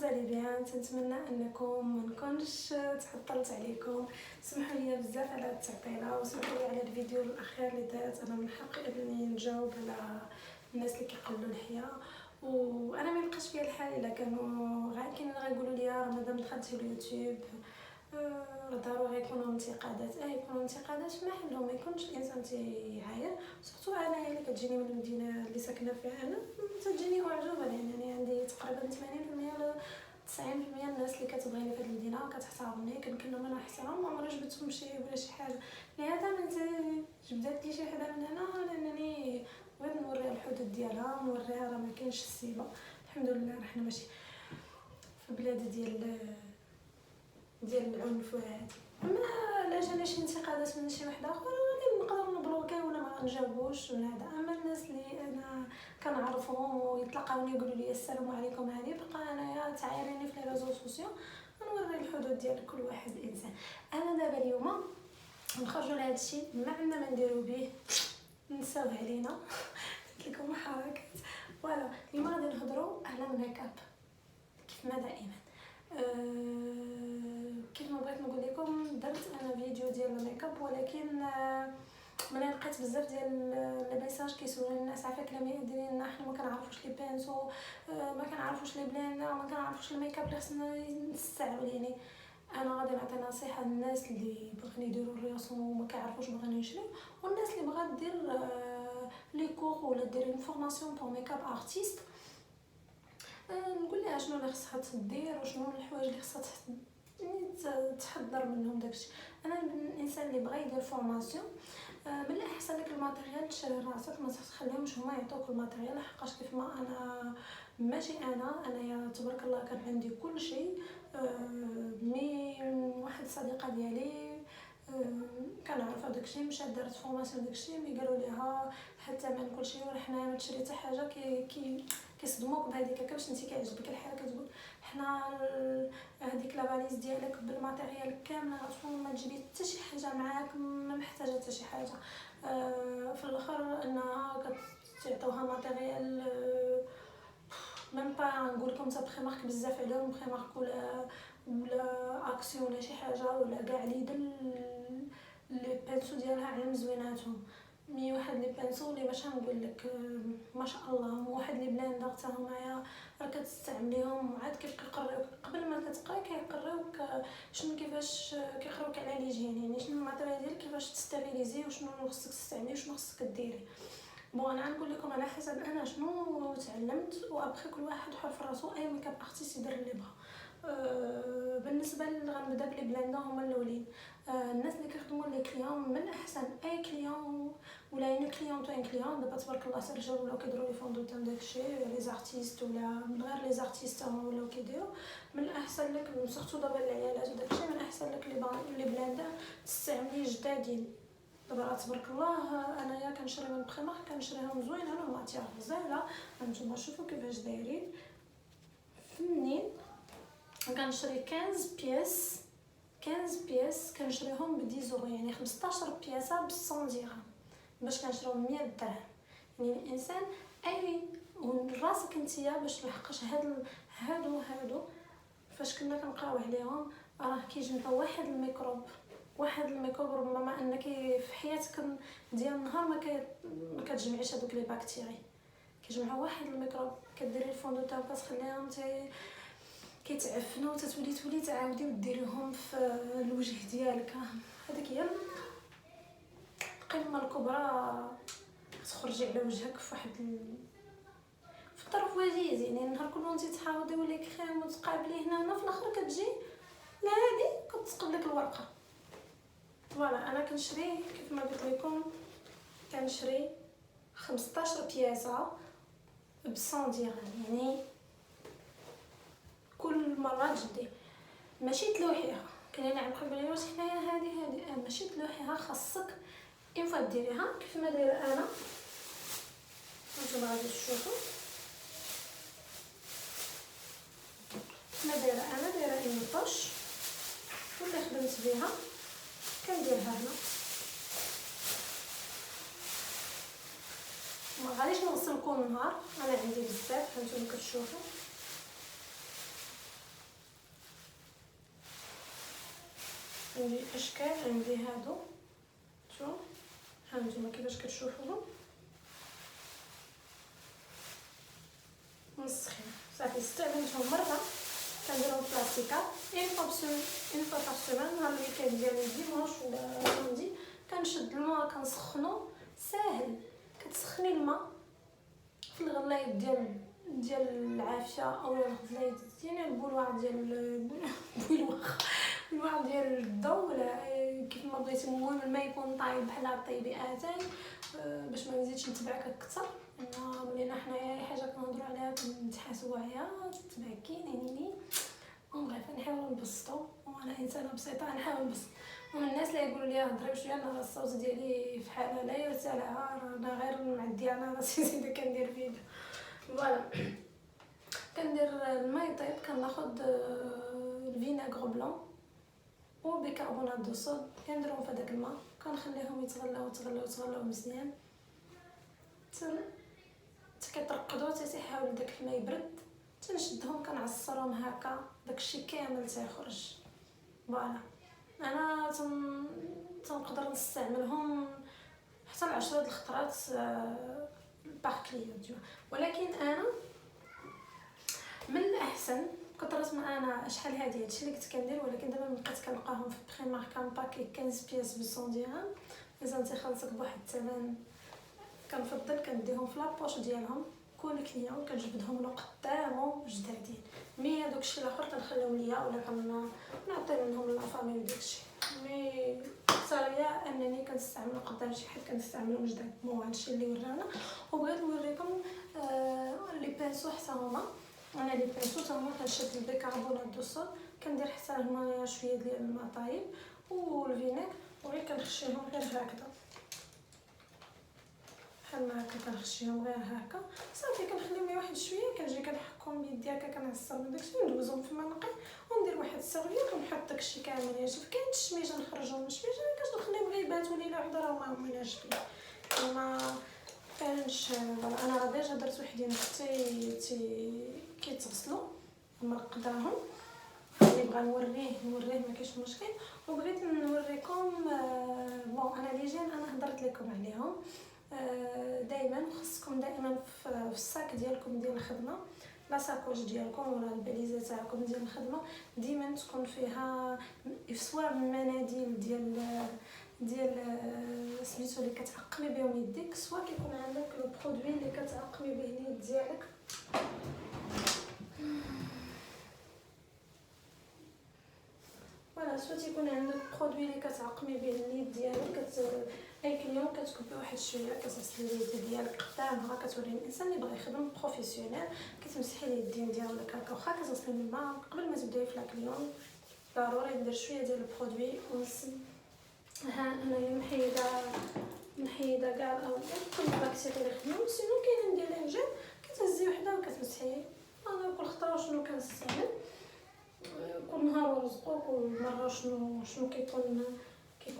غزالي بيان. تنتمنى انكم ما نكونش تعطلت عليكم. سمحوا لي بزاف على هاد التعطيله، وسمحوا لي على الفيديو الاخير اللي درت. انا من حقي انني نجاوب على الناس اللي كيقولوا ليا، وانا ما يبقاش فيا الحال الا كانوا غير كاينين غيقولوا لي راه مادام دخلتي اليوتيوب ضروري غيكونوا انتقادات. يكونوا انتقادات ما حلو، ما يكونش الانسان تيعاير. سورتو انايا اللي كتجيني من المدينه اللي ساكنه فيها انا تجيني اعجوبه، لانني عندي تقريبا 80% ولا 90% الناس اللي كتبغيني في هذه المدينه وكتحترمني كنكلم انا احترام، وما جبتهم شي حاجه. لهذا من جبدات لي شي حدا من هنا، لانني بغيت نوريها الحدود ديالها، نوريها راه ما كاينش السيبه. الحمد لله حنا ماشي في بلاد ديال العنف وهذه. اما لا جاني شي انتقادات من شي واحد اخر غادي نقدر نبلوكي ولا ما نجاوبوش من هذا. اما الناس اللي انا كنعرفهم ويتلاقاوني يقولوا لي السلام عليكم، هذه بقى انايا تعايريني في لي ريزو سوسيو، نوري الحدود ديال كل واحد انسان. انا دابا اليوم نخرجوا لهذا الشيء ما عندنا ما نديرو به، نساوه علينا. قلت لكم حركات. فوالا اليوم غادي نهضروا على الميك اب كيف ما دائما. كيف ما بغيت نقول لكم، درت انا فيديو ديال الميك اب، ولكن ملي لقيت بزاف ديال لي ميساج كيسولوا الناس عافاك لا ديري لنا، حنا ما كنعرفوش لي بانسو، ما كنعرفوش لي بلاندر، ما كنعرفوش الميك اب اللي خصنا نستعمل. يعني انا غادي نعطي نصيحه للناس اللي بغيو يديروا الرياضه وما كيعرفوش بغيو يشريو، والناس اللي بغات دير لي كور ولا دير اون فورماسيون بور ميك اب ارتيست. نقول لها شنو اللي خصها تدير وشنو الحوايج اللي خصها تحضر منهم داكشي. انا الانسان اللي بغى يدير فورماسيون من الاحسن لك الماتيريال تشري راسك، ما تخليهمش هما يعطوك الماتيريال، حقاش كيف ما انا ماشي انايا تبارك الله كان عندي كل شيء. مي واحد الصديقه ديالي كنعرف داكشي مشات دارت فورماسيون داكشي، مي قالوا ليها حتى من كل شيء وحنا ما تشري حتى حاجه كيصدموك بهذيك باش انت كيعجبك الحال كتقول حنا هذيك لافاليز ديالك بالماتيريال كامل ما تجيبي حتى شي حاجه معاك، ما محتاجه حتى شي حاجه. في الاخر انها كتعطوها ماتيريال ميم با نقول لكم تا بخي مارك بزاف عليهم، بخي مارك ولا اكسيون ولا شي حاجه، ولا كاع لي بانسو ديالها علم زويناتهم. مي واحد لي بانسو اللي باش نقول لك ما شاء الله، واحد لي بلاندر حتى هما راه كتستعمليهم عاد كيف كيقريوك قبل ما كتقرا، كيقريوك شنو كيفاش كيقراوك على ليجين، يعني شنو الماتيريال ديالك كيفاش تستابيليزي وشنو خصك تستعملي وشنو خصك ديري. بون انا نقول لكم على حسب انا شنو تعلمت، وابخي كل واحد حر في راسو، اي ميك اب ارتيست يدير اللي بغا. بالنسبه غنبدا بلي بلاندر هما الاولين. الناس اللي كيخدموا لي كليون من الاحسن اي كليون ولا اين كليون تو ان كليون دابا تبارك الله الرجال ولاو كيديروا لي فوندو تاع داكشي، لي زارتيست ولا من غير لي زارتيست هما ولاو كيديروا. من الاحسن لك سورتو دابا العيالات وداكشي، من الاحسن لك لي بلاندر تستعملي جدادين. دابا تبارك الله انايا كنشري من بخيمه، كنشريهم زوينين والماتيار غزاله. هانتوما شوفوا كيفاش دايرين فنين. كنشري 15 بياس كنشريهم ب 10 يورو، يعني 15 بياسه ب 100 درهم باش كنشريهم 100 درهم. يعني الانسان اي وراسك نتيا باش لحقاش هادو فاش كنا كنقراو عليهم راه كيجمعوا واحد الميكروب ربما انك في حياتك ديال النهار ما كتجمعيش هذوك لي باكتيري، كيجمعوا واحد الميكروب. كديري الفوندو تاعك كتخليهم كيتعفنوا تولي تعاودي وديريهم في الوجه ديالك. هذيك هي القمه الكبرى، تخرجي على وجهك في واحد في الطرف وجيز. يعني النهار كله انت تحاولي ولا كريم وتقابلي هنا في الاخر كتجي لهادي كتسقط لك الورقه. فوالا انا كنشري كيف ما قلت لكم، كنشري 15 بياسه ب 100 درهم، يعني كل مره جدي ماشي تلوحيها. كاينين عندكم بلي واش حنايا هذه ماشي تلوحيها، خاصك اين فوا ديريها كيف ما دايره انا. نتوما غادي تشوفوا كيف ما دايره انا، دايره المطش واللي خدمت بها كنديرها هنا. ما غاديش نغسل كل نهار، انا عندي بزاف هانتوما كتشوفوا. عندي اشكال، عندي هادو شوف ها نتوما كيفاش كتشوفوهم مسخين صافي. استعملتهم مره كنديرهم في لاستيكات اون فوا بار سيمين. نهار الويكاند ديالي ديماش ولا لوندي كنشد الماء كنسخنو ساهل. كتسخني الماء في الغلايط ديال العافيه او الغلايط ديال البولواغ ديال البولواغ ديال الضو ولا كيف ما بغيتي. المهم الماء يكون طايب بحال طيبي اتاي باش ما نزيدش نتبعك اكثر. انا ولينا حنايا اي حاجه كنهضروا عليها كنتحاسبوا عليها تتبعكي نيني. بغيت نحاول نبسطو وانا انسانه بسيطه نحاول نبسط. ومن الناس اللي يقولوا لي هضري بشويه انا الصوت ديالي في حاله لا يرتلع انا غير معديه انا راسي زيد كندير فيديو. فوالا كندير الماء يطيب كناخذ الفينيغر بلون وبيكربونات دو صود كنديرهم في هذاك الماء كنخليهم يتغلاو مزيان حتى كيترقدوا تيحاول داك الماء يبرد تنشدهم كنعصرهم هكا داكشي كامل تيخرج. فوالا انا تنقدر نستعملهم حتى 10 الخطرات باغ كليون. ولكن انا من الاحسن كثرت ما انا شحال هادي هادشي اللي كنت كندير. ولكن دابا بقيت كنلقاهم في بريمار كان باكي 15 بياس ب 100 درهم اذا تيخلصك بواحد الثمن. كنفضل كنديهم في لابوش ديالهم كل كليون كنجبدهم له قدامهم جدادين. مي هذوك الشيء الاخر كنخليهم ليا ولا كنعطي منهم لا فامي وداكشي. مي صراحه انني كنستعملو قدام شي حد كنستعملهم جداد. مو هادشي اللي ورانا. وبغيت نوريكم لي بانسو حتى هما. انا لي بانسو حتى هما كنشد البيكربونات دو صود كندير حتى هنايا شويه ديال الماء طايب والفينيغ وغير كنخشيهم غير هكذا بحال ما هكا. كنخشيهم غير هكا صافي. كنخليهم واحد شويه كنجي كنحكهم بيدي هكا كنعصر من داكشي وندوزهم في الماء نقي وندير واحد السيرفيت ونحط داكشي كامل يجف. كاين التشميجه نخرجهم الشميجه كنخليهم غير يباتوا ليله وحده راه ما همناش فيه. ما كانش انا راه ديجا درت وحدين كيتغسلوا مرقداهم. اللي بغا نوريه ما كاينش مشكل. وبغيت نوريكم بون انا لي جين انا هضرت لكم عليهم. دائما خصكم دائما في الساك ديالكم ديال الخدمه لا ساكوش ديالكم ولا الباليزه تاعكم ديال الخدمه ديما تكون فيها سواء مناديل ديال سميتو اللي كتعقمي بهم يديك سواء كيكون عندك لو برودوي اللي كتعقمي به اليد ديالك. فوالا سواء تيكون عندك برودوي اللي كتعقمي به اليد ديالك اي كليون كتكبي واحد شويه كتغسلي اليد ديالك قدامها كتوري الانسان اللي بغى يخدم بروفيسيونيل كتمسحي اليدين ديالك هكا واخا كتغسلي بالماء قبل ما تبداي في لاكليون. ضروري ندير شويه ديال البرودوي ونسم ها انايا محيده كاع كل البكتيريا اللي خدموا. سينو كاين ندير لانجيل كتهزي وحده وكتمسحي. انا كل خطره شنو كنستعمل كل نهار ورزقو كل مره شنو كيكون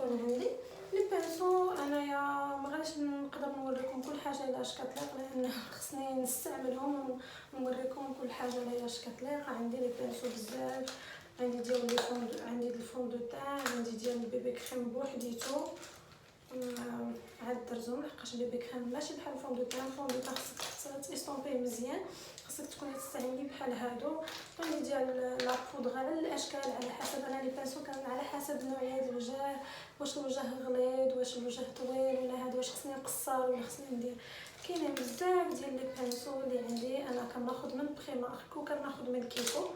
عندي. لي بانسو انايا ما غاديش نقدر نوريكم كل حاجه الا اش كتليق لان خصني نستعملهم ونوريكم كل حاجه الا اش كتليق. عندي لي بانسو بزاف. عندي ديال لي فون عندي الفون دو تان عندي ديال البيبي كريم بوحديتو عاد درتهم لحقاش البيبي كريم ماشي بحال الفون دو تان. الفون دو تان خصك تيستومبيه مزيان خصك تكوني تستعملي بحال هادو. عندي ديال لا بودغ على الاشكال على حسب. انا لي بانسو كان على حسب نوعيه الوجه واش الوجه غليظ واش الوجه طويل ولا هذا واش خصني نقصر ولا خصني ندير. كاينين بزاف ديال لي بانسو اللي عندي انا كناخذ من بريمارك وكناخذ من كيكو.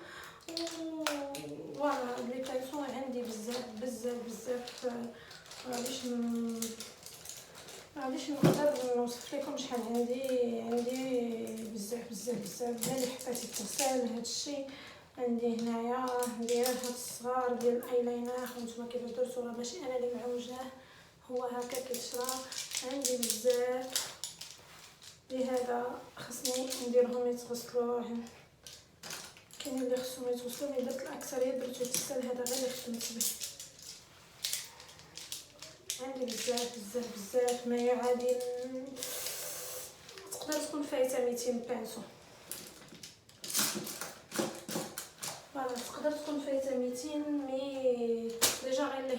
فوالا لي بانسو عندي بزاف غاديش نقدر نوصف لكم شحال عندي بزاف ديال اللي حطيت التغسال. هادشي عندي هنايا ندير هاد الصغار ديال الايلاينر وانتما كيف درتو راه ماشي انا اللي معوجاه هو هكا كيتشرى. عندي بزاف لهذا خصني نديرهم يتغسلوا. كاين اللي خصهم يتغسلوا مي درت الاكثريه درتو التغسال هذا غير اللي خدمت به. عندي بزاف ما يعادل تقدر تكون فايته 200 بانسو. فوالا تقدر تكون فايته 200 مي ديجا غير اللي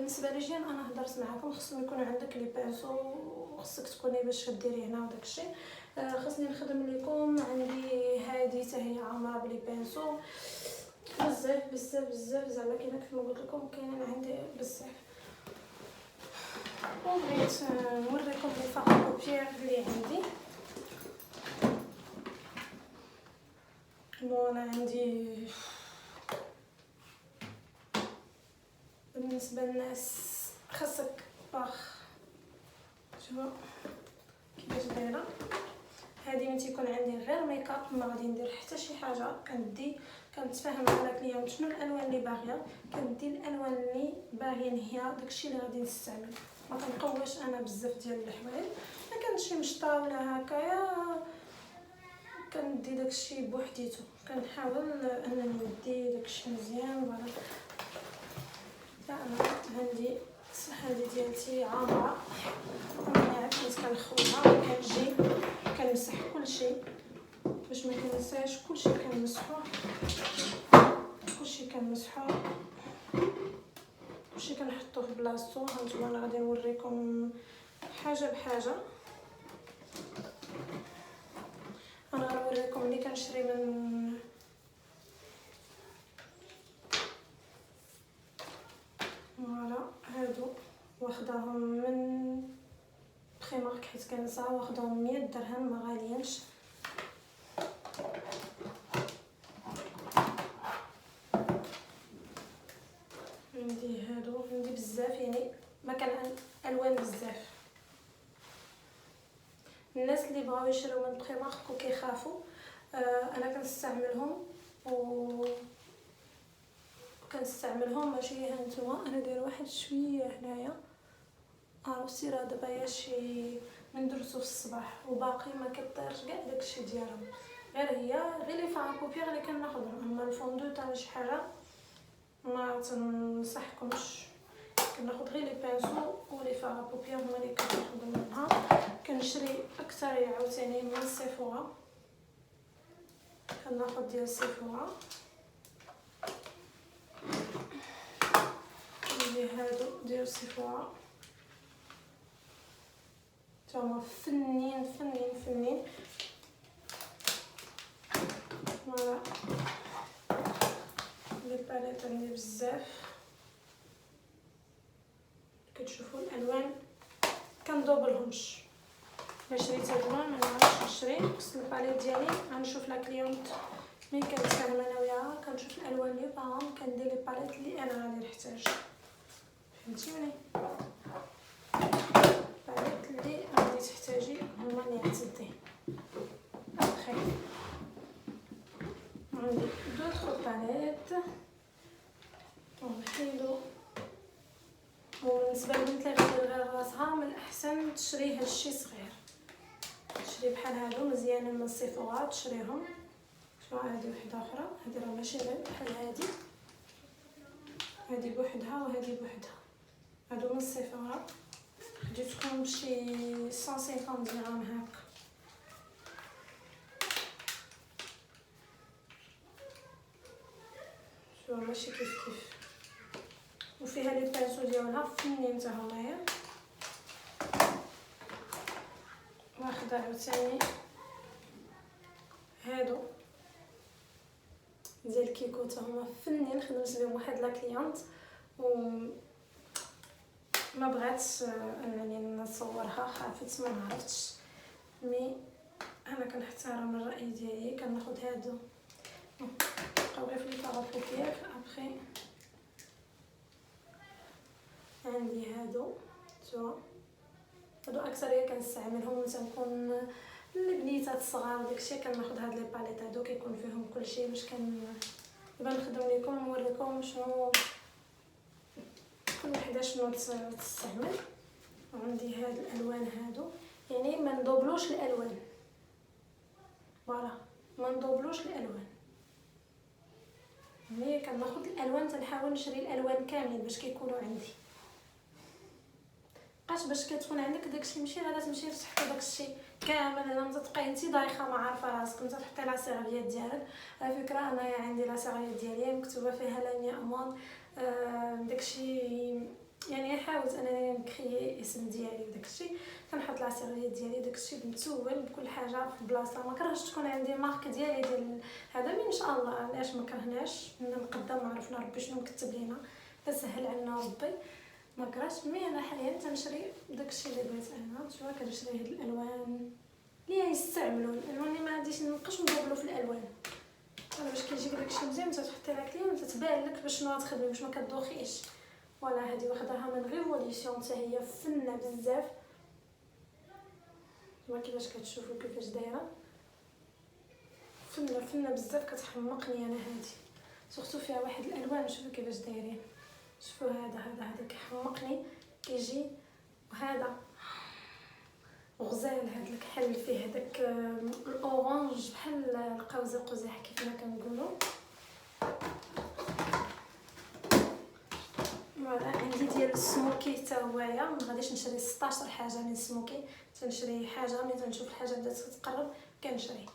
بالنسبه لي انا هضرت معكم خصهم يكونوا عندك لي بانسو، خصك تكوني باش ديري هنا وداك الشيء. خصني نخدم لكم. عندي هذه حتى هي عامره بلي بانسو بزاف بزاف بزاف، زعما كاينه كيف ما قلت لكم كاينين عندي بزاف. وبغيت نوريكم لي فاغوبيير اللي عندي. انا عندي بالنسبه للناس خاصك باخ شوفوا كيفاش دايره. هذه من تيكون عندي غير ميكاب، ما غادي ندير حتى شي حاجه، كنتفاهم مع الكليون شنو الالوان اللي باغيه، كندي الالوان اللي باغيين هي داكشي اللي غادي نستعمل. ما كنقواش انا بزاف ديال الحوايج، ما كانش شي مشطه ولا هكايا، كندي داكشي بوحديتو، كنحاول انني ندي داكشي مزيان. فوالا انا عندي هذه ديالتي عامره، انا عرفت كنخويها وكنجي كنمسح كلشي باش ما كنساش، كلشي كنمسحوه، كلشي كنحطوه في بلاصتو. هانتوما انا غادي نوريكم حاجه بحاجه. انا غنوريكم اللي كنشري من فوالا هادو، واخداهم من بريمارك حيت كنسى، واخداهم 100 درهم، ما غاليينش. عندي هادو، عندي بزاف يعني ما كان الوان بزاف. الناس اللي بغاو يشريو من بريمارك وكيخافوا، انا كنستعملهم كنستعملهم ماشي. هانتوما انا داير واحد شويه هنايا، عرفتي راه دابا شي من درتو في الصباح وباقي ما كيطيرش كاع داكشي ديالهم، غير لي فاغوبيير اللي كناخذهم. اما الفوندو تاع شي حاجه ما تنصحكمش، كناخذ غير لي بانسو ولي فاغوبيير هما اللي كناخذ منها. كنشري اكثر عاوتاني من سيفورا، كناخذ ديال سيفورا. عندي هادو ديال سيفورا تاهما فنين فنين فنين. فوالا لي باليت عندي بزاف، كتشوفوا الالوان كندوبلهمش. الا شريت هاد اللون ما نعرفش نشري، خص الباليت ديالي غنشوف لا كليونط ملي كنتفاهم انا وياها، كنشوف الالوان اللي باغاهم، كندير لي باليت اللي انا غادي نحتاج. فهمتيني؟ الباليت اللي غادي تحتاجي هما اللي غتدي. بخير عندي دوطخ باليت وحيدو. وبالنسبه للبنت اللي غادير غير راسها، من الاحسن تشري هادشي صغير، تشري بحال هادو مزيانين من السيفورا، تشريهم. شوف هادي وحده اخرى، هادي راه ماشي غير بحال هادي بوحدها وهادي بوحدها، هادو من السيفورا، خديتكم بشي 150 درهم هكا. شوف ماشي كيف وفيها لي بانسو ديالها فنين حتى هنايا. واخده عاوتاني هادو ديال كيكو، حتى هما فنين، خدمت بهم واحد لا كليونط وما بغاتش انني نصورها، خافت ما عرفتش، مي انا كنحترم الراي ديالي. كناخذ هادو بقاو غير في لي فاغوبيير. ابخي عندي هادو اكثريه كنستعملهم تنكون البنيتات الصغار داكشي، كناخذ هاد لي باليت هادو كيكون فيهم كلشي باش دابا نخدم لكم نوريكم شنو كل وحده شنو تستعمل. وعندي هاد الالوان هادو، يعني ما ندوبلوش الالوان، فوالا ما ندوبلوش الالوان. ملي كناخذ الالوان تنحاول نشري الالوان كاملين باش كيكونوا عندي، باش كتكون عندك داكشي ماشي غير تمشي تحطي داكشي كامل هنا، ما تبقاي انت دايخه ما عارفه راسك، انت تحطي لا سيرفيات ديالك. على فكره انايا عندي لا سيرفيات ديالي مكتوبه فيها لا نيامون، داكشي يعني حاولت انني نكري اسم ديالي وداكشي، كنحط لاصيغيه ديالي داكشي متسول بكل حاجه في بلاصه. ما كرهتش تكون عندي مارك ديالي ديال هذا، ان شاء الله علاش ما كرهناش من نقدم عرفنا ربي شنو مكتب لينا، تسهل علينا ربي ما كرهتش. مي انا حاليا تنشري داكشي اللي بغيت انا، شوف كنشري هاد الالوان اللي يستعملوا الالوان اللي ما غاديش نبقاش ندبلو في الالوان. انا باش كيجيك داكشي مزيان تحطي لها كليم تتبان لك باش شنو غتخدمي باش ما كدوخيش. ولا هذه وحدها من ريفوليسيون حتى هي فنه بزاف، ما كيفاش كتشوفوا كيفاش دايره فنه بزاف كتحمقني انا هذه، سورتو فيها واحد الالوان شوفوا كيفاش دايرين. شوفوا هذا كيحمقني كيجي. وهذا غزال، هذا الكحل فيه هذاك الاورانج بحال القوزه قزح كيف ما كنقولوا. عندي ديال السموكي حتى هويا، ما غاديش نشري 16 حاجه من السموكي، تنشري حاجه ملي تنشوف الحاجه بدات تقرب كنشري،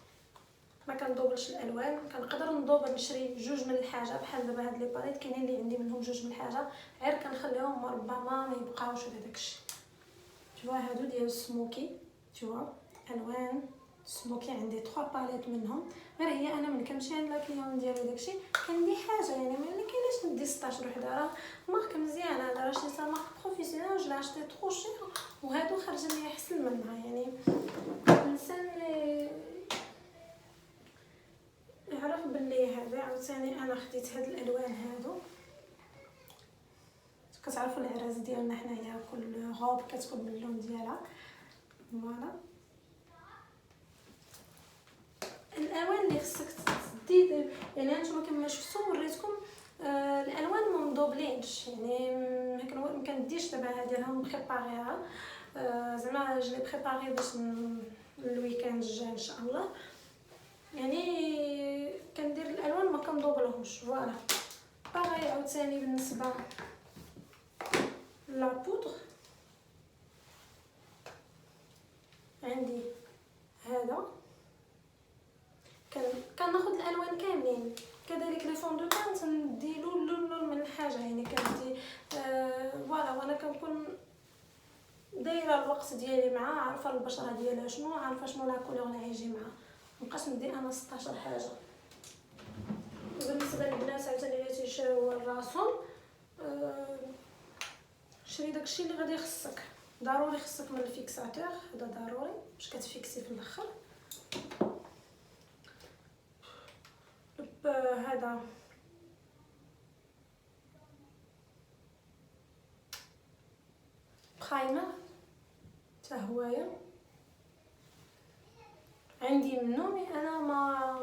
ما كندوبلش الالوان. كنقدر ندوبل نشري جوج من الحاجه بحال دابا هاد لي باليت كاينين اللي عندي منهم جوج من الحاجه، غير كنخليهم ربما ما يبقاوش ولا داكشي. شوفوا هادو ديال السموكي، شوفوا الوان السموكي عندي 3 باليت منهم. غير هي انا من كنمشي عند لاكليون ديالي داكشي كندي حاجه، يعني ما كايناش ندي 16 وحده. راه مارك مزيانه، هذا راه شريتها مارك بروفيسيونيل، جو لاشتي ترو شير وهادو خرج لي احسن منها. يعني الانسان يعرف باللي هذا. عاوتاني انا خديت هاد الالوان هادو، كتعرفوا العراس ديالنا حنايا كل غوب كتكون باللون ديالها. فوالا الالوان اللي خصك تدي، يعني نتوما كما شفتوا وريتكم الالوان ما مدوبلينش، يعني ما كنديش دابا هذه راه مبريباريها، زعما جلي بريباري باش الويكاند الجاي ان شاء الله. يعني كندير الالوان ما كندوبلهمش. فوالا باغي عاوتاني بالنسبه لا بودر عندي هذا، كناخذ الالوان كاملين. كذلك لي فون دو تان تنديلو اللون من الحاجه، يعني كندي فوالا. وانا كنكون دايره الوقت ديالي معاه، عارفه البشره ديالها شنو، عارفه شنو لا كولور اللي غيجي معاه، مابقاش ندي انا 16 حاجه. بالنسبه للبنات عاوتاني اللي تيشريو راسهم، شري داكشي اللي غادي يخصك. ضروري خصك من الفيكساتور، هذا ضروري باش كتفيكسي في الاخر. هذا برايمر حتى هوايا عندي منه، مي انا ما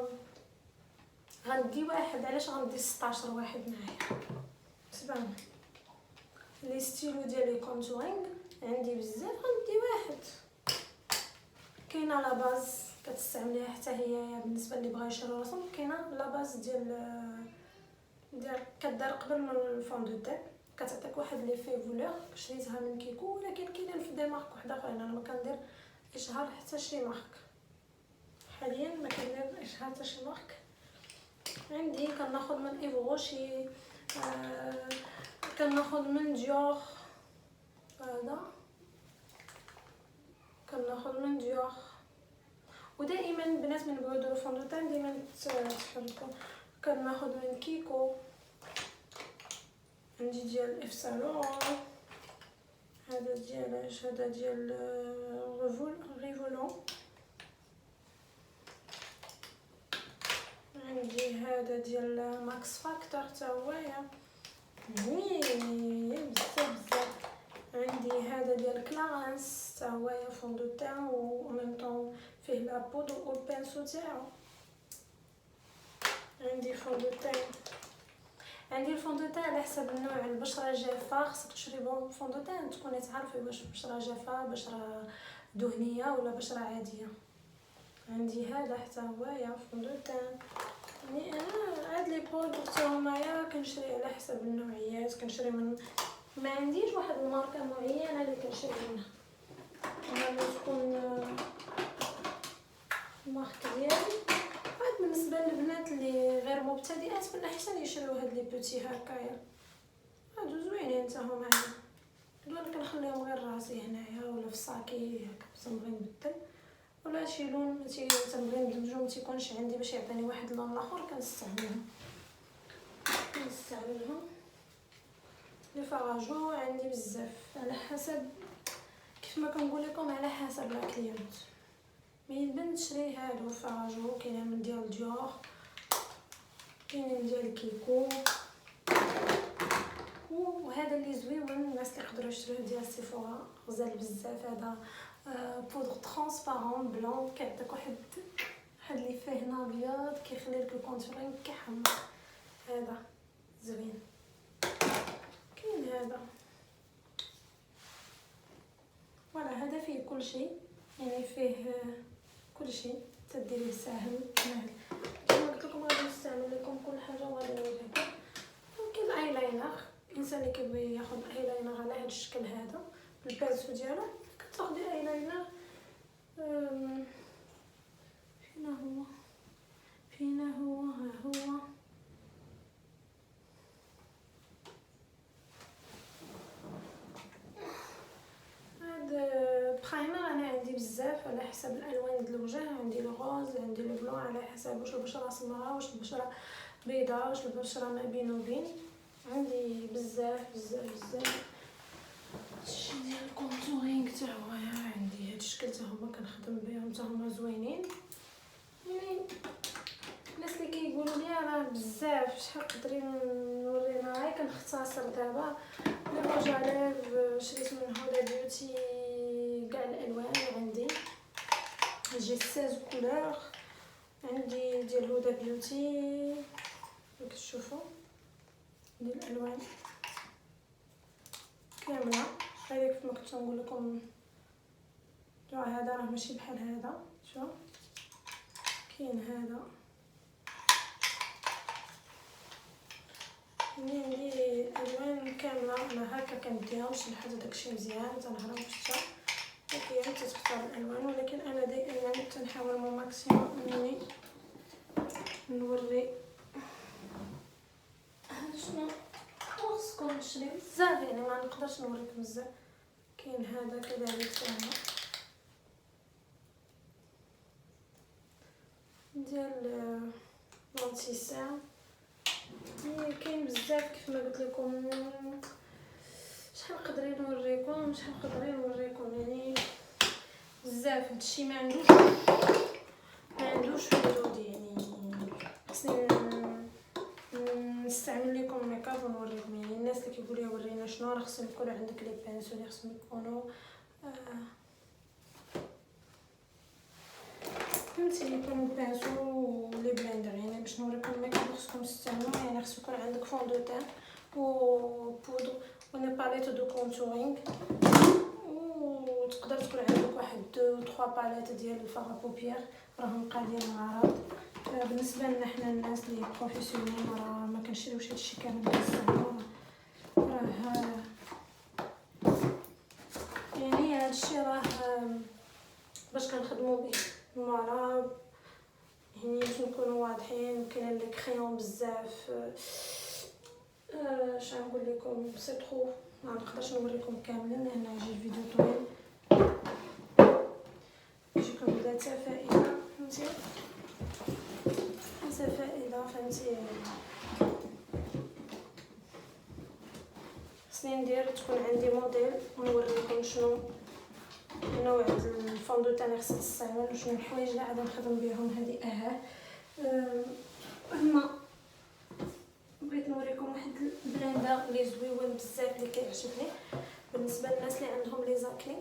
غندي واحد. علاش غندي 16 واحد معايا؟ سبعه لي ستيلو ديال لي كونتورينغ عندي بزاف، غندي واحد. كاينه لا باز كتستعمليها حتى هي بالنسبه اللي بغا يشري راسهم. كاينه لا باز ديال كدار قبل من الفون دو تاع، كتعطيك واحد لي في فولور. شريتها من كيكو، ولكن كاينين في دي مارك وحده اخرين. انا ما كندير اشهار حتى شي مارك حاليا، ما كندير اشهار حتى شي مارك. عندي كناخذ من ايفروشي، كناخذ من ديور، هذا كناخذ من ديور. ودائما البنات من بغيو يديروا فون دو تان ديما تحركوا. كناخذ من كيكو، عندي ديال اف سالون، هذا ديال هذا ديال ريفولون، عندي هذا ديال ماكس فاكتور حتى هويا زوين بزاف. عندي هذا ديال كلارنس حتى هويا فون دو تان، و ميم طون فيه لا بودر و البانسو تاعو. عندي فون دو تان، عندي الفون دو تان على حسب النوع. البشره جافه خصك تشري بون فون دو تان تكوني تعرفي واش بشره جافه، بشره دهنيه ولا بشره عاديه. عندي هذا حتى هويا فون دو تان. يعني انا هاد لي برودوي حتى همايا كنشري على حسب النوعيات. كنشري من، ما عنديش واحد الماركه معينه اللي كنشري منها، انا تكون الماركه ديالي. بالنسبه للبنات اللي غير مبتدئات من احسن يشريو هاد لي بوتي هكايا، هادو زوينين حتى هما. هادو انا كنخليهم غير راسي هنايا ولا في صاكي هكا باش نبغي نبدل، ولا شي لون تنبغي ندمجو ما تيكونش عندي باش يعطيني واحد اللون اخر كنستعملهم. لي فراجو عندي بزاف على حسب كيف ما كنقول لكم، على حسب لا كليونت. مين بنشري هادو فراجو، كاينين من ديال ديور، كاينين ديال كيكو، وهذا اللي زويون الناس اللي يقدروا يشريوه ديال سيفورا غزال بزاف. هذا بودغ ترانسبارون بلون كيعطيك واحد اللي فيه ابيض كيخلي لك الكونتورينغ كيحمر. هذا زوين. كاين هذا فوالا، هذا فيه كل شيء، يعني فيه كل شيء تديريه ساهل سهل. كما قلت لكم غادي نستعمل لكم كل حاجه وغادي نوريكم. كاين الايلاينر، الانسان اللي كيبغي ياخذ ايلاينر على هذا الشكل هذا بالبانسو ديالو كتاخدي ايلاينر. فينا هو ها هو هذا برايمر. انا عندي بزاف على حسب الالوان ديال الوجه، عندي الغوز، عندي لو بلون، على حسب واش البشره سمراء واش البشره بيضاء واش البشره ما بين وبين. عندي بزاف بزاف بزاف. هادشي ديال الكونتورينغ تا هو عندي هاد الشكل تا هما كنخدم بهم تا هما زوينين. يعني الناس اللي كيقولوا لي راه بزاف شحال تقدري نورينا، غير كنختصر دابا. الوجه ليف شريت من هدى بيوتي كاع الالوان عندي، جي 16 كولور عندي ديال هدى بيوتي كتشوفوا ديال الالوان كامله. هذا كيف ما كنت نقول لكم، هذا راه ماشي بحال هذا. شوف كاين هذا، عندي الوان كامله. انا هكا كنديهم باش نحط داكشي مزيان تنهرب في الشتا، ولكن تختار الالوان. ولكن انا دائما تنحاول مو ماكسيموم انني نوري شنو خصكم نشري بزاف، يعني ما نقدرش نوريكم بزاف. كاين هذا كذلك هنا ديال لونتيسان. كاين بزاف كيف ما قلت لكم. شحال نقدر نوريكم يعني بزاف. هادشي ما عندوش حدود، يعني خصني نستعمل لكم ميكاب ونوريكم. يعني الناس اللي كيقولوا لي ورينا شنو، راه خصهم يكونوا عندك لي بانسو اللي خصهم يكونوا فهمتي، يكون بانسو لي بلندر. يعني باش نوريكم الميكاب خصكم تستعملوا، يعني خص يكون عندك فون دو تان و بودر و باليت دو كونتورينغ، وتقدر تكون عندك واحد 2 3 باليت ديال الفاغ بوبيير راهم قادين العرض. بالنسبه لنا حنا الناس اللي بروفيسيونيل راه ما كنشريوش هادشي كامل كنستعملوه. يعني هادشي راه باش كنخدموا به فوالا، يعني باش نكونوا واضحين. كاين لي كريون بزاف، اش نقول لكم، سي ترو ما نقدرش نوريكم كاملين لان يجي الفيديو طويل. يجيكم ذات فائده، فهمتي، ذات فائده، فهمتي. خصني ندير تكون عندي موديل ونوري لكم شنو نوع الفون دو تان خصها تستعمل وشنو الحوايج اللي غادي نخدم بهم. هذه هما بغيت نوريكم واحد البلندر اللي زويون بزاف اللي كيعجبني بالنسبه للناس اللي عندهم لي زاكلي.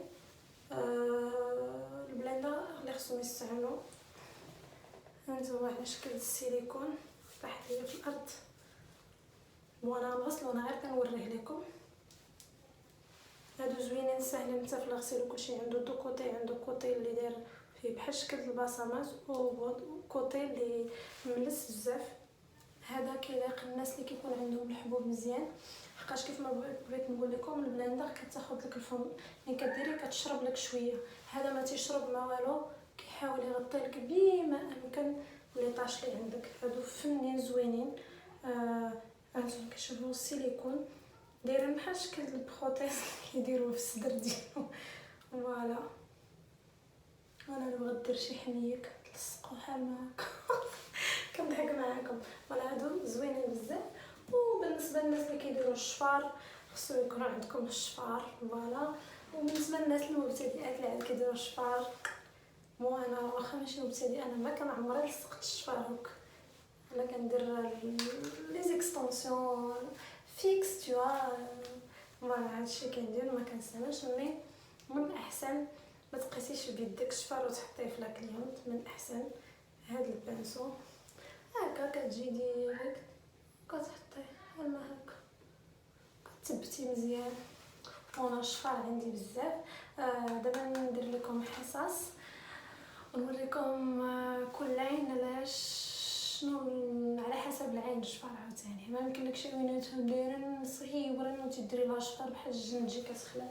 البلندر اللي خصهم يستعملوا هانتوما على شكل السيليكون طاحت ليا في الارض. وانا نغسلو، انا غير كنوريه لكم. هادو زوينين ساهلين حتى في الغسيل وكلشي. عنده دو كوتي، عنده كوتي اللي داير فيه بحال شكل البصمات وكوتي اللي ملس بزاف. هذا كيلاق الناس اللي كيكون عندهم الحبوب مزيان، لحقاش كيف ما بغيت نقول لكم البلندر كتاخذ لك الفم، يعني كديري كتشرب لك شويه. هذا ما تيشرب ما والو، كيحاول يغطي لك بما امكن لي طاش اللي عندك. هادو فنين زوينين. هانتوما كتشوفوا السيليكون دايرين بحال شكل البروتيز كيديروه في الصدر ديالهم. فوالا انا بغيت ندير شي حنيك تلصقوا بحال ما هكا. كنضحك معاكم. ولا هادو زوينين بزاف. وبالنسبه للناس اللي كيديروا الشفار خصو يكون عندكم الشفار. فوالا. وبالنسبه للناس المبتدئات اللي عاد كيديروا الشفار، انا واخا ماشي مبتدئه، انا ما كنعمري لصقت الشفار هكا. انا كندير لي زيكستونسيون فيكس توا. ما هادشي كندير، ما كنستعملش. مي من الاحسن ما تقيسيش بيدك الشفار وتحطيه في لاكليونط. من الاحسن هاد البانسو هكا كتجي ديريكت كتحطيه بحال ما هكا، كتثبتي مزيان. وانا الشفار عندي بزاف. دابا ندير لكم حصص ونوريكم كل عين علاش شنو على حسب العين الشفار. عاوتاني ما يمكن لك شي عيناتهم دايرين صغيورين وتديري لها شفار بحال الجن تجي كتخلع.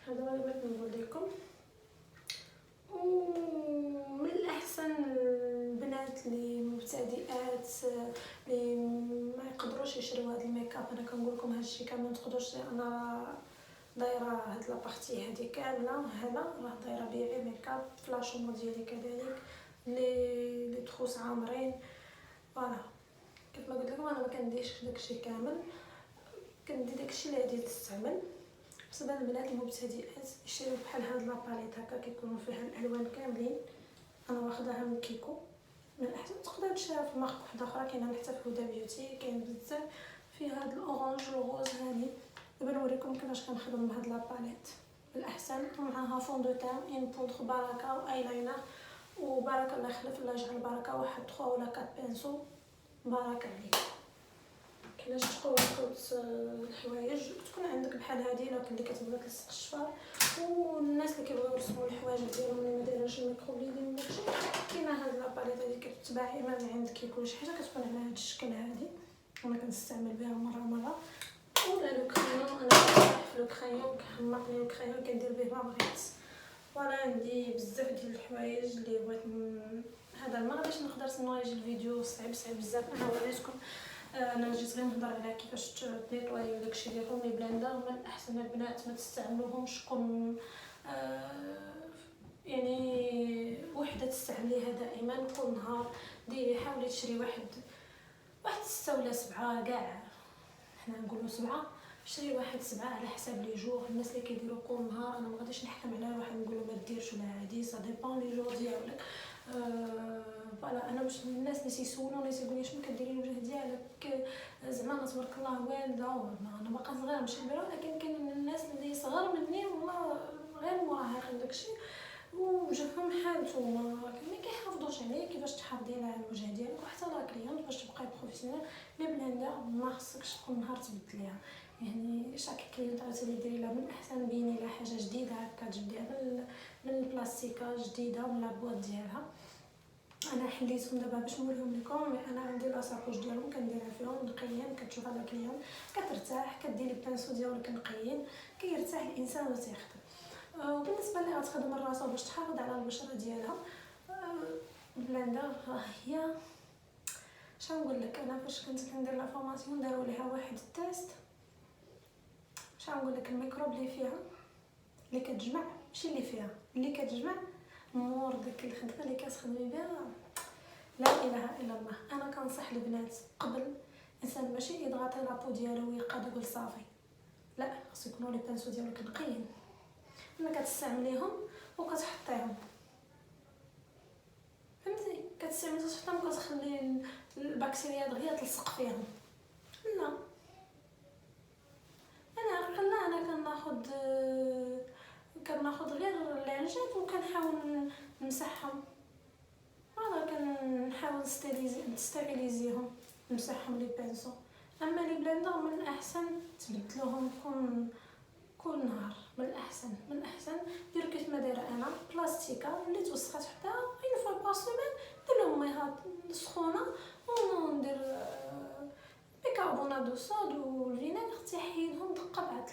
هذا هو اللي بغيت نقول لكم. ومن الاحسن البنات اللي مبتدئات اللي ما يقدروش يشريو هذا الميكاب، انا كنقول لكم هادشي كامل. ما تقدروش، انا دايره هاد لابارتي هادي كامله هنا راه دايره بيعي ميكاب في لاشومو ديالي كذلك لي تخوص عامرين. فوالا كيف ما قلت لكم انا ما كنديرش داكشي كامل، كندير داكشي اللي غادي تستعمل. بالنسبه للبنات المبتدئات يشريو بحال هاد لاباليت هكا كيكونوا فيها الالوان كاملين. انا واخداها من كيكو. من الاحسن تقدر تشريها في مارك وحده اخرى، كاينه حتى في هدى بيوتي، كاين بزاف في هاد الاورانج والغوز هاني. دابا نوريكم كيفاش كنخدم بهاد لاباليت. الاحسن معاها فون دو تان ان بودر بركه وايلاينر. وبارك الله يخلف الله يجعل البركه، واحد 3 ولا 4 بانسو بارك عليك. كيفاش تقوي الحوايج تكون عندك بحال هذه لو كنتي كتبغي تلصق الشفار. والناس اللي كيبغيو يرسموا الحوايج ديالهم اللي ما دايرينش الميكرو بليدين ولا داكشي، كاينه هاد لاباليت هذه كتباع اما من عند كيكو ولا شي حاجه كتكون على هذا الشكل هذه. انا كنستعمل بها مره. ولا لو كريون، انا كنرتاح في لو كريون، كيحمقني لو كريون كندير به ما بغيت. وانا عندي بزاف ديال الحوايج اللي بغيت هذا المره باش نقدر نواجه الفيديو صعيب بزاف. انا وريتكم، انا جيت غير نهضر على كيفاش تنيطوايو داكشي ديالهم لي بلندر. من الاحسن البنات ما تستعملوهمش كون يعني وحده تستعمليها دائما كل نهار. ديري حاولي تشري واحد 6 ولا 7 كاع، حنا نقولوا 7. شري واحد 7 على حساب لي جور. الناس اللي كيديروا كل نهار انا ما غاديش نحكم على واحد نقول له ما ديرش ولا عادي، صا ديبون لي جور ديالك. فوالا انا مش من الناس اللي تيسولوني تيقولوا شنو كديري الوجه ديالك زعما تبارك الله والده. انا باقا صغيره ماشي كبيره، ولكن كاين الناس اللي صغار مني والله غير مراهقين داكشي وجههم حالته ما كيحافظوش عليه كيفاش تحافظي على الوجه ديالك. وحتى لا كليونط باش تبقاي بروفيسيونيل لي بلندر ما خصكش كل نهار تبدليها. يعني شاك كليونط عاوتاني ديري لها من الاحسن بيني لها حاجه جديده هكا تجبديها من البلاستيكه جديده من لابواط ديالها. انا حليتهم دابا باش نوريهم لكم. انا عندي لاصاكوش ديالهم كنديرها فيهم نقيين. كتشوف على كليون كترتاح، كديري البانسو ديالك نقيين كيرتاح الانسان وتيخدم. وبالنسبه لها تخدم الراسه باش تحافظ على البشره ديالها. بلندر هي شنو نقول لك، انا فاش كنت كندير لا فورماسيون داروا ليها واحد التيست. شنو نقول لك، الميكروب اللي فيها اللي كتجمع ماشي اللي فيها اللي كتجمع مور داك الخدمه اللي كتخدمي بها لا اله الا الله. انا كنصح البنات قبل الانسان ماشي يضغط لابو ديالو ويقعد يقول صافي، لا خصو يكونوا لي بانسو ديالك نقيين. ملي كتستعمليهم وكتحطيهم فهمتي كتستعملي تحطيهم كتخلي البكتيريا دغيا تلصق فيهم. لا انا كناخذ غير العنجات وكنحاول نمسحهم. انا كنحاول نستيريليزيهم نمسحهم لي بانسو. اما لي بلندر من الاحسن تبدلوهم كل نهار. من الاحسن ديروا كيف ما دايره انا بلاستيكه اللي توسخات حتى اون فوا بار سيمين دير لهم ميها سخونه وندير بيكربونات دو صود والفينيغر تيحيدهم دقه بعدل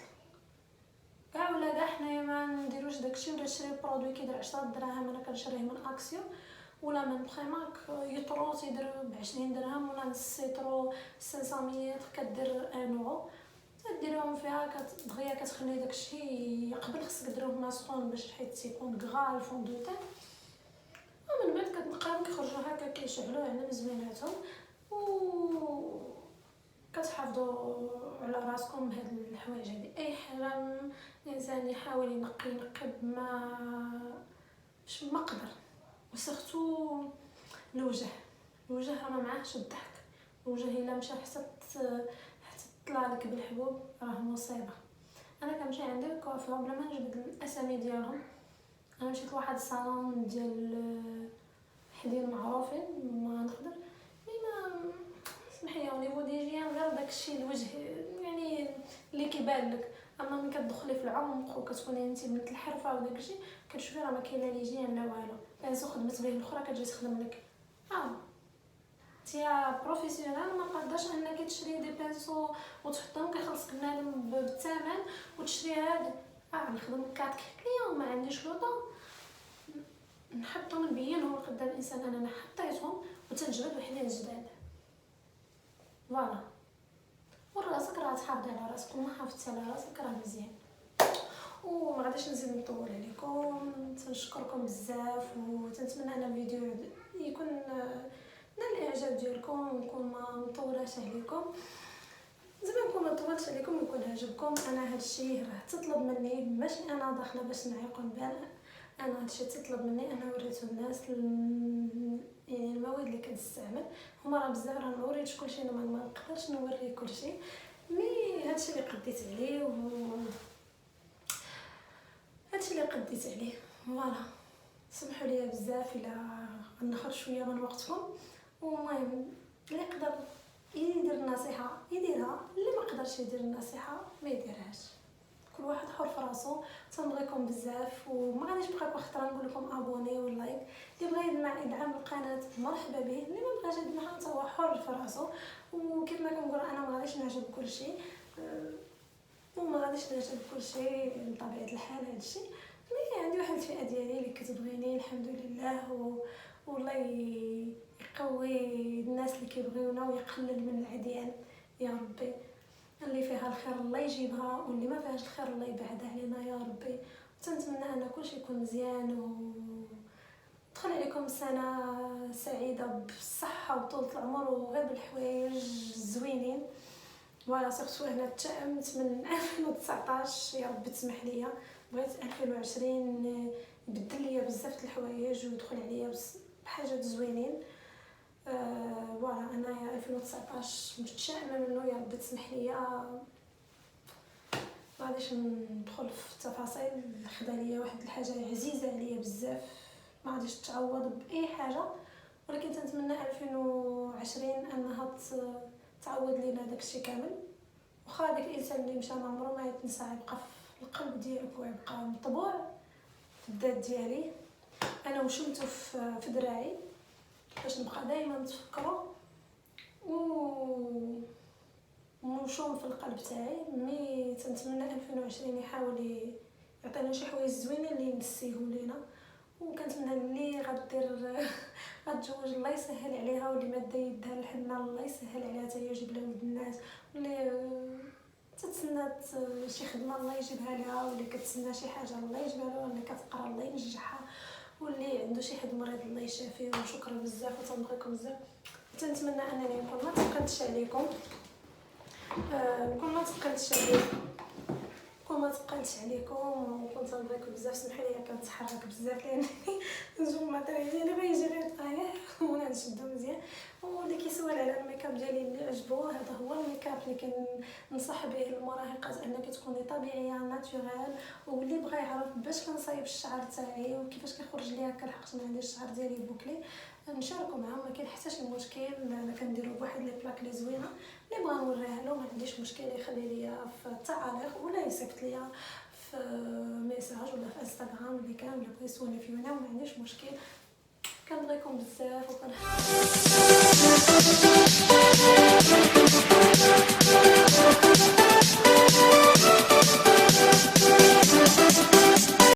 كاع. ولا كاع حنايا ما نديروش داكشي ولا نشري برودوي كيدير 10 دراهم انا كنشريه من اكسيون ولا من بريمارك يطرو تيدير ب20 درهم ولا السيترو 500 كدير 1 اورو. تديروهم فيها دغيا كتخلي داكشي قبل خصك ديروه ما سخون باش حيت يكون كغا الفون دو تاع، ومن بعد كتنقاو كيخرجوا هكا كيشعلوا على مزويناتهم. و كتحافظوا على راسكم بهاد الحوايج هادي. اي حاجه الانسان يحاول ينقي بما باش ما قدر، وسورتو الوجه راه ما معاهش الضحك. الوجه الا مشى حتى طلع لك بالحبوب راه مصيبه. انا كنمشي عندي الكوافير بلا ما نجبد الاسامي ديالهم. انا مشيت لواحد الصالون ديال حدين معروفين ما نقدر ما سمحي لي نيفو ديجيان غير داكشي الوجه يعني اللي كيبان لك. اما ملي كتدخلي في العمق وكتكوني انت بنت الحرفه وداكشي كتشوفي راه ما كاينه ليجيان لا والو. بانسو خدمت به الاخرى كتجي تخدم لك تيا بروفيسيونال ما قاداش انك تشري دي بانسو وتحطهم كيخلصك بنادم بالثمن وتشري هذا. نخدم 4 كليون ما عنديش لو طون نحطهم نبينهم قدام الانسان انا حطيتهم وتنجبد وحدين جداد. فوالا وراسك راه تحافظي على راسك وما حافظتي على راسك راه مزيان. وما غاديش نزيد نطول عليكم. تنشكركم بزاف وتنتمنى ان الفيديو يكون نال الاعجاب ديالكم ونكون ما مطولاش عليكم. زعما نكون ما طولتش عليكم ويكون عجبكم. انا هادشي راه تطلب مني ماشي انا داخله باش نعيقون بان انا هادشي تطلب مني. انا وريتو الناس يعني المواد اللي كنستعمل هما راه بزاف راه ما وريتش كلشي. انا ما نقدرش نوري كلشي مي هادشي اللي قديت عليه فوالا. سمحوا لي بزاف الا نخرج شويه من وقتكم. ومهم اللي يقدر يدير النصيحه يديرها، اللي ما قدرش يدير النصيحه ما يديرهاش. كل واحد حر في راسو. تنبغيكم بزاف وما غاديش نبقى كل خطره نقول لكم ابوني ولايك. اللي بغى يدعم القناه مرحبا به، اللي ما بغاش يدعمها حتى هو حر في راسو. وكيف ما كنقول انا ما غاديش نعجب كلشي وما غاديش نعجب كلشي بطبيعه الحال. هادشي مي عندي واحد الفئه ديالي اللي كتبغيني الحمد لله والله يقوي الناس اللي كيبغيونا ويقلل من العديان يا ربي. اللي فيها الخير الله يجيبها واللي ما فيهاش الخير الله يبعد علينا يا ربي. وتنتمنى ان كلشي يكون مزيان ودخل عليكم سنه سعيده بالصحه وطول العمر وغير بالحوايج زوينين. فوالا سورتو هنا تشائمت من 2019 يا ربي تسمح ليا. بغيت 2020 يبدل ليا بزاف د الحوايج ويدخل عليا بحاجات زوينين. فوالا انايا 2019 متشائمه منه يا ربي تسمح ليا. ما غاديش ندخل في التفاصيل. خدا ليا واحد الحاجه عزيزه عليا بزاف ما غاديش تعوض باي حاجه، ولكن تنتمنى 2020 انها تعوض لينا داكشي كامل. واخا داك الانسان اللي مشى ما عمره ما يتنسى، يبقى في القلب ديالك ويبقى مطبوع في الذات ديالي. انا وشمته في دراعي باش نبقى دائما نتفكرو وموشوم في القلب تاعي. مي تنتمنى 2020 يحاول يعطينا شي حوايج زوينين اللي نسيهم لينا. وكنتمنى اللي غتزوج الله يسهل عليها، واللي ما دا يدها لحنا الله يسهل عليها حتى هي يجيب لها ولد الناس، واللي تتسنات شي خدمه الله يجيبها لها، واللي كتسنى شي حاجه الله يجيبها لها، واللي كتقرا الله ينجحها، واللي عنده شي حد مريض الله يشافيه. وشكرا بزاف وتنبغيكم بزاف. تنتمنى انني نكون ما تقلتش عليكم نكون ما تقلتش عليكم وكنت نبغيكم بزاف. سمحوا لي كنتحرك بزاف لان نجم الماتيريال ديالي غيجي غير طايح وانا نشدو مزيان. واللي كيسول على الميكاب ديالي اللي عجبو هذا هو الميكاب اللي كنصح به المراهقات انك تكوني طبيعيه ناتورال. واللي بغى يعرف باش كنصايب الشعر تاعي وكيفاش كيخرج ليا كنحقق ما عنديش الشعر ديالي بوكلي نشاركو معاهم ما كاين حتى شي مشكل. انا كنديرو بواحد لي بلاك لي زوينه اللي بغا نوريها له ما عنديش مشكل يخلي ليا في التعاليق ولا يصيفط ليا في ميساج ولا في انستغرام اللي كان ولا بغى يسولني فيه انا ما عنديش مشكل. كنبغيكم بزاف وكنحب